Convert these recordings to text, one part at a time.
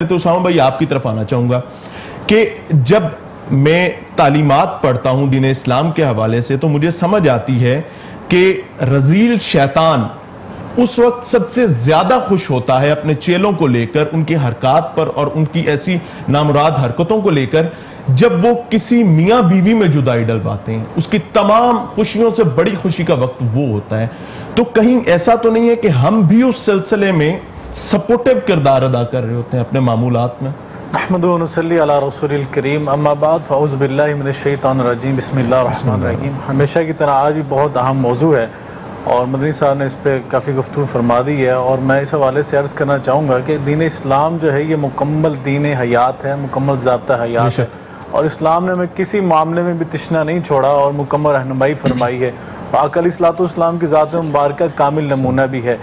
تو اسامہ بھائی آپ کی طرف آنا چاہوں گا کہ جب میں تعلیمات پڑھتا ہوں دین اسلام کے حوالے سے تو مجھے سمجھ آتی ہے کہ رذیل شیطان اس وقت سب سے زیادہ خوش ہوتا ہے اپنے چیلوں کو لے کر، ان کی حرکات پر اور ان کی ایسی نامراد حرکتوں کو لے کر، جب وہ کسی میاں بیوی میں جدائی ڈلواتے ہیں۔ اس کی تمام خوشیوں سے بڑی خوشی کا وقت وہ ہوتا ہے۔ تو کہیں ایسا تو نہیں ہے کہ ہم بھی اس سلسلے میں سپورٹیو کردار ادا کر رہے ہوتے ہیں اپنے معمولات میں؟ احمد و نصلی علی رسول الکریم، اما بعد فاعوذ باللہ من الشیطان الرجیم، بسم اللہ الرحمن الرحیم۔ ہمیشہ کی طرح آج بھی بہت اہم موضوع ہے اور مدنی صاحب نے اس پہ کافی گفتگو فرما دی ہے، اور میں اس حوالے سے عرض کرنا چاہوں گا کہ دین اسلام جو ہے یہ مکمل دین حیات ہے، مکمل ضابطہ حیات ہے، اور اسلام نے ہمیں کسی معاملے میں بھی تشنا نہیں چھوڑا اور مکمل رہنمائی فرمائی ہے۔ آقا علیہ الصلوۃ والسلام کی ذات مبارکہ کامل نمونہ بھی ہے۔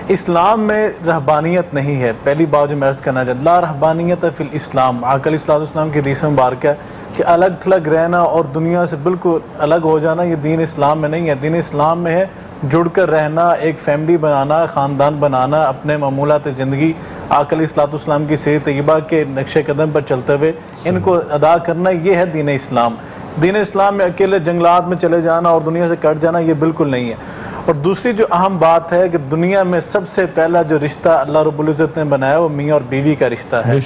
اسلام میں رہبانیت نہیں ہے، پہلی بات جو میں عرض کرنا چاہتا لا رہبانیت فی الاسلام۔ آقا علیہ الصلوۃ والسلام کی حدیث مبارکہ ہے کہ الگ تھلگ رہنا اور دنیا سے بالکل الگ ہو جانا یہ دین اسلام میں نہیں ہے۔ دین اسلام میں ہے جڑ کر رہنا، ایک فیملی بنانا، خاندان بنانا، اپنے معمولات زندگی آقا علیہ الصلوۃ والسلام کی سیر طیبہ کے نقش قدم پر چلتے ہوئے ان کو ادا کرنا، یہ ہے دین اسلام۔ دین اسلام میں اکیلے جنگلات میں چلے جانا اور دنیا سے کٹ جانا یہ بالکل نہیں ہے۔ اور دوسری جو اہم بات ہے کہ دنیا میں سب سے پہلا جو رشتہ اللہ رب العزت نے بنایا وہ میاں اور بیوی کا رشتہ ہے،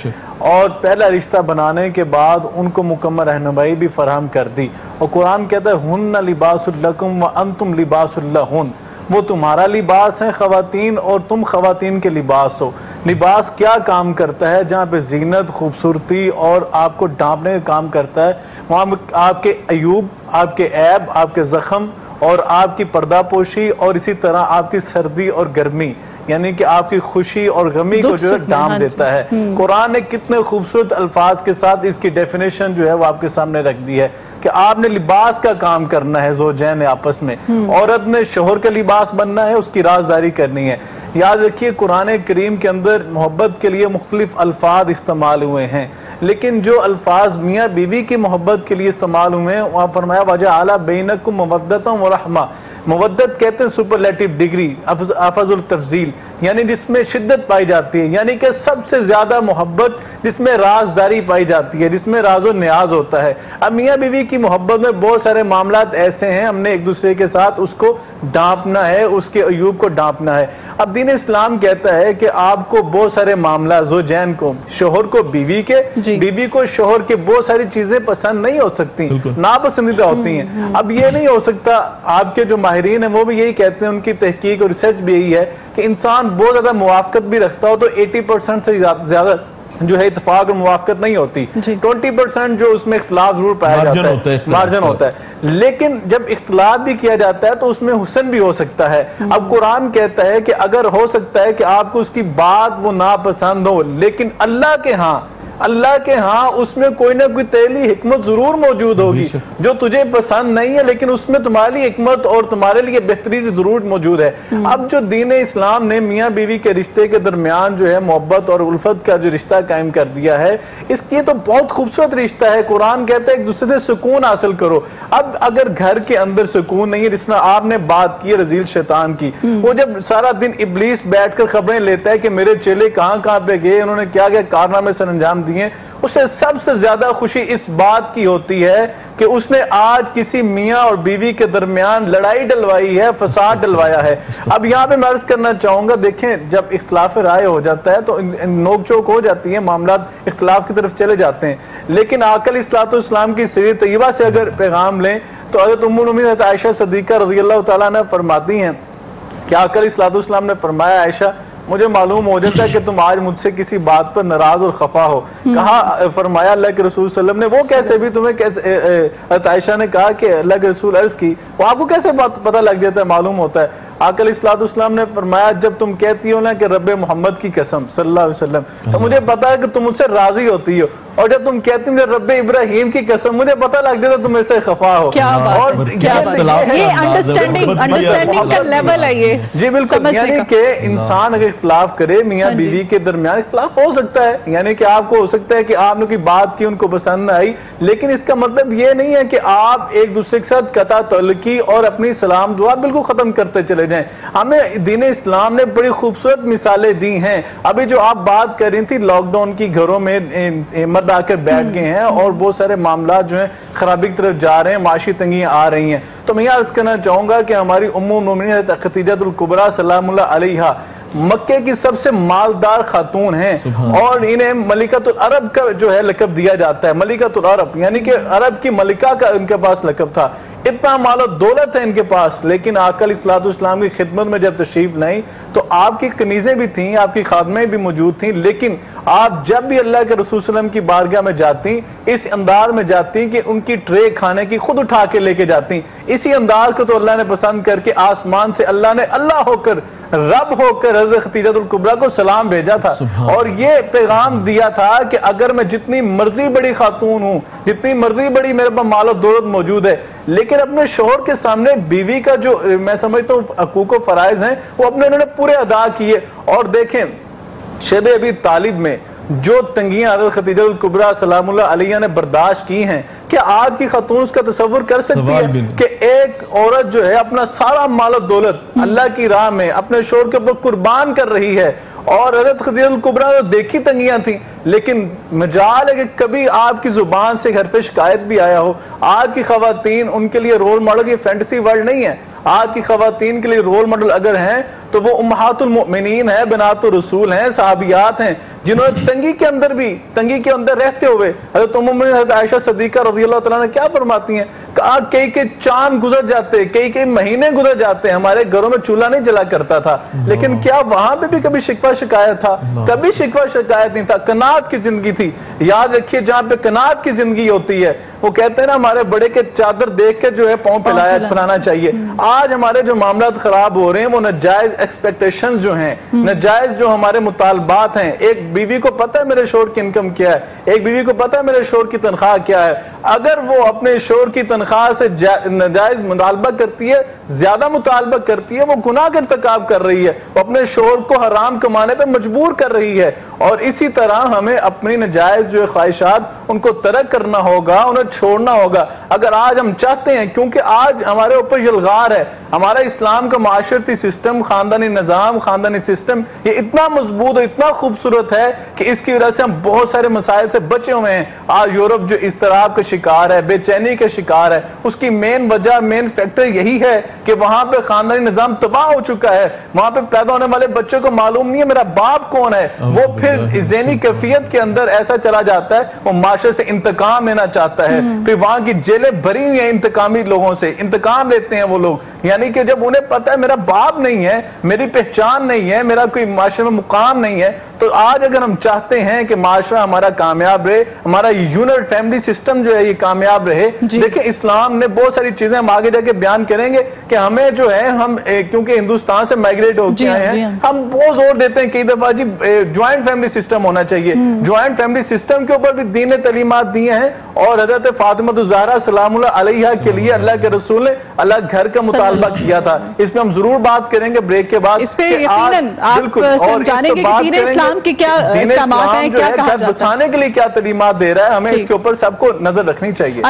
اور پہلا رشتہ بنانے کے بعد ان کو مکمل رہنمائی بھی فراہم کر دی، اور قرآن کہتا ہے ہن لباس لکم وانتم لباس لہن، وہ تمہارا لباس ہیں خواتین اور تم خواتین کے لباس ہو۔ لباس کیا کام کرتا ہے؟ جہاں پہ زینت، خوبصورتی اور آپ کو ڈھانپنے کا کام کرتا ہے، وہاں آپ کے عیوب، آپ کے عیب، آپ کے زخم اور آپ کی پردہ پوشی اور اسی طرح آپ کی سردی اور گرمی، یعنی کہ آپ کی خوشی اور غمی کو جو ہے ڈھانپ دیتا ہے۔ قرآن نے کتنے خوبصورت الفاظ کے ساتھ اس کی ڈیفینیشن جو ہے وہ آپ کے سامنے رکھ دی ہے کہ آپ نے لباس کا کام کرنا ہے زوجین آپس میں، عورت نے شوہر کا لباس بننا ہے، اس کی رازداری کرنی ہے۔ یاد رکھیے قرآن کریم کے اندر محبت کے لیے مختلف الفاظ استعمال ہوئے ہیں، لیکن جو الفاظ میاں بیوی کی محبت کے لیے استعمال ہوئے ہیں وہاں فرمایا وَجَعَلَ بَيْنَكُمْ مَوَدَّةً وَرَحْمَةً۔ مودت کہتے ہیں سپرلیٹیو ڈگری، افضل التفضیل، یعنی جس میں شدت پائی جاتی ہے، یعنی کہ سب سے زیادہ محبت جس میں رازداری پائی جاتی ہے، جس میں راز و نیاز ہوتا ہے۔ اب میاں بیوی کی محبت میں بہت سارے معاملات ایسے ہیں، ہم نے ایک دوسرے کے ساتھ اس کو ڈانپنا ہے، اس کے عیوب کو ڈانپنا ہے۔ اب دین اسلام کہتا ہے کہ آپ کو بہت سارے معاملات، زوجین کو، شوہر کو بیوی کے، بیوی کو شوہر کے بہت ساری چیزیں پسند نہیں ہو سکتی، ناپسندیدہ ہوتی ہیں۔ اب یہ نہیں ہو سکتا، آپ کے جو ماہرین ہیں وہ بھی یہی کہتے ہیں، ان کی تحقیق اور ریسرچ بھی یہی ہے کہ انسان بہت زیادہ موافقت بھی رکھتا ہو تو 80% سے زیادہ جو ہے اتفاق اور موافقت نہیں ہوتی، 20% جو اس میں اختلاف ضرور پایا جاتا ہے، مارجن ہوتا ہے، لیکن جب اختلاف بھی کیا جاتا ہے تو اس میں حسن بھی ہو سکتا ہے۔ اب قرآن کہتا ہے کہ اگر ہو سکتا ہے کہ آپ کو اس کی بات وہ ناپسند ہو، لیکن اللہ کے ہاں اس میں کوئی نہ کوئی تیری حکمت ضرور موجود ہوگی جو تجھے پسند نہیں ہے، لیکن اس میں تمہاری حکمت اور تمہارے لیے بہتری ضرور موجود ہے۔ اب جو دین اسلام نے میاں بیوی کے رشتے کے درمیان جو ہے محبت اور الفت کا جو رشتہ قائم کر دیا ہے، اس کی تو بہت خوبصورت رشتہ ہے۔ قرآن کہتا ہے ایک دوسرے سے سکون حاصل کرو۔ اب اگر گھر کے اندر سکون نہیں ہے، جس طرح آپ نے بات کی رذیل شیطان کی، وہ جب سارا دن ابلیس بیٹھ کر خبریں لیتا ہے کہ میرے چیلے کہاں پہ گئے، انہوں نے کیا کارنامے سر انجام دیے، اسے سب سے زیادہ خوشی اس بات کی ہوتی ہے کہ اس نے آج کسی میاں اور بیوی کے درمیان لڑائی ڈلوائی ہے، فساد ڈلوایا ہے۔ اب یہاں پہ میں عرض کرنا چاہوں گا، دیکھیں جب اختلاف رائے ہو جاتا ہے تو نوک چوک ہو جاتی ہے، معاملات اختلاف کی طرف چلے جاتے ہیں، لیکن آقا علیہ الصلوۃ والسلام کی سیر طیبہ سے اگر پیغام لیں تو حضرت ام المؤمنین حضرت عائشہ صدیقہ رضی اللہ تعالیٰ عنہ فرماتی ہیں کہ آقا علیہ الصلوۃ والسلام نے فرمایا عائشہ مجھے معلوم ہو جاتا ہے کہ تم آج مجھ سے کسی بات پر ناراض اور خفا ہو۔ کہا فرمایا اللہ کے رسول صلی اللہ علیہ وسلم نے وہ کیسے بھی تمہیں کیسے، حضرت عائشہ نے کہا کہ اللہ کے رسول عرض کی وہ آپ کو کیسے پتہ لگ جاتا ہے، معلوم ہوتا ہے؟ آقا علیہ الصلوۃ والسلام نے فرمایا جب تم کہتی ہو نا کہ رب محمد کی قسم صلی اللہ علیہ وسلم، تو مجھے پتا ہے کہ تم مجھ سے راضی ہوتی ہو، اور جب تم کہتی ہو رب ابراہیم کی قسم، مجھے پتہ لگ جاتا تم میرے سے خفا ہو. کیا بات ہے، کیا بات ہے، یہ انڈرسٹینڈنگ کا لیول ہے یہ. جی بالکل، یعنی کہ انسان اگر اختلاف کرے میاں بیوی کے درمیان اختلاف ہو سکتا ہے، یعنی کہ آپ کو ہو سکتا ہے کہ آپ نے کوئی بات کی ان کو پسند نہ آئی، لیکن اس کا مطلب یہ نہیں ہے کہ آپ ایک دوسرے کے ساتھ قطع تعلقی اور اپنی سلام دعا بالکل ختم کرتے چلے جائیں. ہمیں دین اسلام نے بڑی خوبصورت مثالیں دی ہیں. ابھی جو آپ بات کر رہی تھی لاک ڈاؤن کی، گھروں میں مرد آ کر بیٹھ گئے ہیں اور بہت سارے معاملات جو ہیں خرابی کی طرف جا رہے ہیں، معاشی تنگیاں آ رہی ہیں. تو میں یہ عرض کرنا چاہوں گا کہ ہماری ام المومنین حضرت خدیجہ الکبریٰ سلام اللہ علیہا مکے کی سب سے مالدار خاتون ہیں، اور انہیں ملکۃ العرب کا جو ہے لقب دیا جاتا ہے. ملکۃ العرب یعنی کہ عرب کی ملکہ کا ان کے پاس لقب تھا. اتنا مال و دولت ہے ان کے پاس، لیکن آقا علیہ السلام کی خدمت میں جب تشریف لائیں تو آپ کی کنیزیں بھی تھیں، آپ کی خادمیں بھی موجود تھیں، لیکن آپ جب بھی اللہ کے رسول صلی اللہ علیہ وسلم کی بارگاہ میں جاتی اس انداز میں جاتی کہ ان کی ٹرے کھانے کی خود اٹھا کے لے کے جاتی. اسی انداز کو تو اللہ نے پسند کر کے آسمان سے اللہ نے اللہ ہو کر، رب ہو کر حضرت خدیجہ الکبریٰ کو سلام بھیجا تھا، اور یہ پیغام دیا تھا کہ اگر میں جتنی مرضی بڑی خاتون ہوں، جتنی مرضی بڑی میرے پاس مال و دولت موجود ہے، لیکن اپنے شوہر کے سامنے بیوی کا جو میں سمجھتا ہوں حقوق و فرائض ہیں وہ اپنے انہوں نے پورے ادا کیے. اور دیکھیں شیب ابی طالب میں جو تنگیاں حضرت خدیجہ الکبریٰ سلام اللہ علیہ نے برداشت کی ہیں، کیا آج کی خاتون اس کا تصور کر سکتی ہے کہ ایک عورت جو ہے اپنا سارا مال و دولت اللہ کی راہ میں اپنے شوہر کے اوپر قربان کر رہی ہے؟ اور حضرت خدیجہ الکبریٰ نے دیکھی تنگیاں تھیں، لیکن مجال ہے کہ کبھی آپ کی زبان سے حرف شکایت بھی آیا ہو. آج کی خواتین ان کے لیے رول ماڈل یہ فینٹیسی ورلڈ نہیں ہے. آج کی خواتین کے لیے رول ماڈل اگر ہیں تو وہ امہات المؤمنین ہیں، بنات الرسول ہیں، صحابیات ہیں، جنہوں نے تنگی کے اندر رہتے ہوئے حضرت ام المؤمنین حضرت عائشہ صدیقہ رضی اللہ تعالیٰ نے کیا فرماتی ہیں؟ کئی چاند گزر جاتے، کئی مہینے گزر جاتے، ہمارے گھروں میں چولہا نہیں جلا کرتا تھا، لیکن کیا وہاں پہ بھی کبھی شکوہ شکایت تھا؟ کبھی شکوہ شکایت نہیں تھا. قناعت کی زندگی تھی. یاد رکھیے جہاں پہ قناعت کی زندگی ہوتی ہے، وہ کہتے ہیں نا ہمارے بڑے کے چادر دیکھ کے جو ہے پاؤں پھیلانا چاہیے. آج ہمارے جو معاملات خراب ہو رہے ہیں وہ ناجائز ایکسپیکٹیشنز جو ہیں، ناجائز جو ہمارے مطالبات ہیں. ایک بیوی کو پتہ ہے میرے شوہر کی انکم کیا ہے، ایک بیوی کو پتہ ہے میرے شوہر کی تنخواہ کیا ہے، اگر وہ اپنے شوہر کی تنخواہ سے ناجائز مطالبہ کرتی ہے، زیادہ مطالبہ کرتی ہے، وہ گناہ کا ارتکاب کر رہی ہے، وہ اپنے شوہر کو حرام کمانے پہ مجبور کر رہی ہے. اور اسی طرح ہمیں اپنی ناجائز جو خواہشات ان کو ترک کرنا ہوگا، انہیں چھوڑنا ہوگا. اگر آج ہم چاہتے ہیں، کیونکہ آج ہمارے اوپر یلغار ہے، ہمارا اسلام کا معاشرتی سسٹم، خاندانی نظام، خاندانی سسٹم یہ اتنا مضبوط اور اتنا خوبصورت ہے کہ اس کی وجہ سے ہم بہت سارے مسائل سے بچے ہوئے ہیں. آج یورپ جو اضطراب کا شکار ہے، بے چینی کا شکار ہے، اس کی مین وجہ، مین فیکٹر یہی ہے کہ وہاں پہ خاندانی نظام تباہ ہو چکا ہے. وہاں پہ پیدا ہونے والے بچوں کو معلوم نہیں ہے میرا باپ کون ہے. وہ پھر ذہنی کیفیت کے اندر ایسا چلا جاتا ہے، وہ معاشرے سے انتقام لینا چاہتا ہے. پھر وہاں کی جیلیں بھری ہوئی ہیں انتقامی لوگوں سے، انتقام لیتے ہیں وہ لوگ. یعنی کہ جب انہیں پتہ ہے میرا باپ نہیں ہے، میری پہچان نہیں ہے، میرا کوئی معاشرے میں مقام نہیں ہے، تو آج اگر ہم چاہتے ہیں کہ معاشرہ ہمارا کامیاب رہے، ہمارا یونٹ فیملی سسٹم جو ہے یہ کامیاب رہے. دیکھیں اسلام نے بہت ساری چیزیں ہم آگے جا کے بیان کریں گے کہ ہمیں جو ہے ہم کیونکہ ہندوستان سے مائگریٹ ہو کے آئے ہیں، ہم بہت زور دیتے ہیں کئی دفعہ جی جوائنٹ فیملی سسٹم ہونا چاہیے. جوائنٹ فیملی سسٹم کے اوپر بھی دین نے تعلیمات دیے ہیں، اور حضرت فاطمہ الزہرا سلام اللہ علیہا کے لیے اللہ کے رسول نے اللہ گھر کا مطالبہ کیا تھا. اس پہ ہم ضرور بات کریں گے بریک کے بعد. اس پہ یقیناً آپ جانیں گے کہ دین اسلام کی کیا احکامات ہیں، کیا کہا جاتا ہے، گھر بسانے کے لیے کیا تعلیمات دے رہا ہے. ہمیں اس کے اوپر سب کو نظر رکھنی چاہیے.